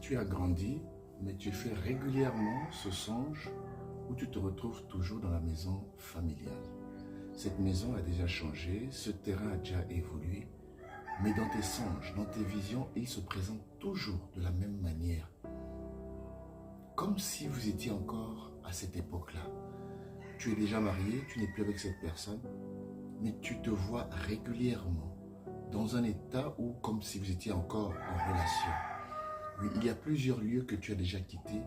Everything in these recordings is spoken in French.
Tu as grandi, mais tu fais régulièrement ce songe où tu te retrouves toujours dans la maison familiale. Cette maison a déjà changé, ce terrain a déjà évolué, mais dans tes songes, dans tes visions, il se présente toujours de la même manière. Comme si vous étiez encore à cette époque-là. Tu es déjà marié, tu n'es plus avec cette personne, mais tu te vois régulièrement dans un état où, comme si vous étiez encore en relation. Oui, il y a plusieurs lieux que tu as déjà quittés,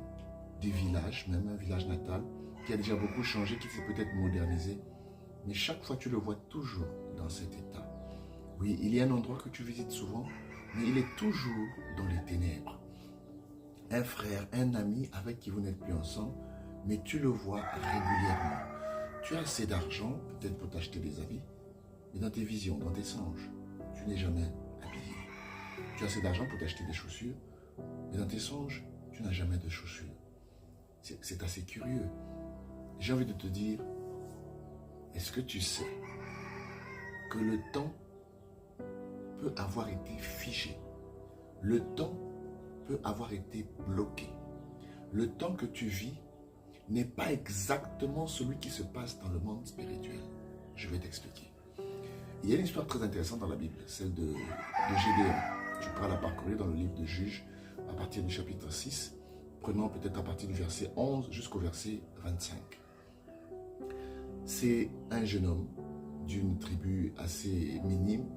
des villages, même un village natal, qui a déjà beaucoup changé, qui s'est peut-être modernisé, mais chaque fois tu le vois toujours dans cet état. Oui, il y a un endroit que tu visites souvent, mais il est toujours dans les ténèbres. Un frère, un ami avec qui vous n'êtes plus ensemble, mais tu le vois régulièrement. Tu as assez d'argent, peut-être pour t'acheter des habits, mais dans tes visions, dans tes songes, tu n'es jamais habillé. Tu as assez d'argent pour t'acheter des chaussures, mais dans tes songes, tu n'as jamais de chaussures. C'est assez curieux. J'ai envie de te dire, est-ce que tu sais que le temps peut avoir été figé? Le temps peut avoir été bloqué. Le temps que tu vis n'est pas exactement celui qui se passe dans le monde spirituel. Je vais t'expliquer. Il y a une histoire très intéressante dans la Bible, celle de Gédéon. Tu pourras la parcourir dans le livre de Juges à partir du chapitre 6, prenant peut-être à partir du verset 11 jusqu'au verset 25. C'est un jeune homme d'une tribu assez minime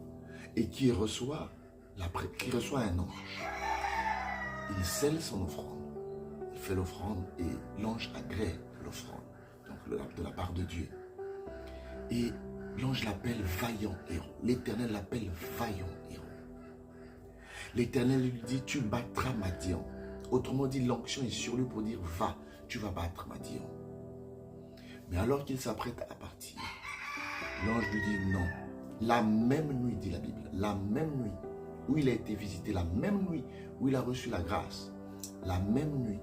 et qui reçoit un ange. Il scelle son offrande. Il fait l'offrande et l'ange agrée l'offrande, donc de la part de Dieu. Et l'ange l'appelle vaillant héros. L'Éternel l'appelle vaillant héros. L'Éternel lui dit, tu battras Madian. Autrement dit, l'onction est sur lui pour dire, va, tu vas battre Madian. Mais alors qu'il s'apprête à partir, l'ange lui dit non. La même nuit, dit la Bible, la même nuit où il a été visité, la même nuit où il a reçu la grâce, la même nuit,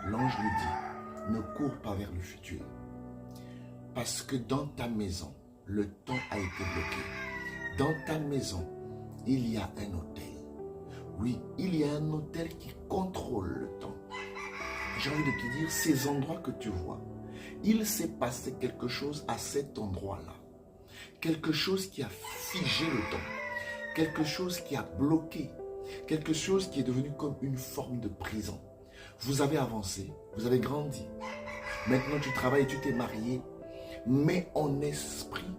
l'ange lui dit, ne cours pas vers le futur. Parce que dans ta maison, le temps a été bloqué. Dans ta maison, il y a un autel. Oui, il y a un autel qui contrôle le temps. J'ai envie de te dire, ces endroits que tu vois, il s'est passé quelque chose à cet endroit-là. Quelque chose qui a figé le temps. Quelque chose qui a bloqué. Quelque chose qui est devenu comme une forme de prison. Vous avez avancé, vous avez grandi. Maintenant, tu travailles, tu t'es marié. Mais en esprit,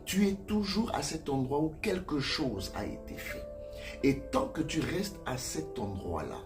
tu es toujours à cet endroit où quelque chose a été fait. Et tant que tu restes à cet endroit-là,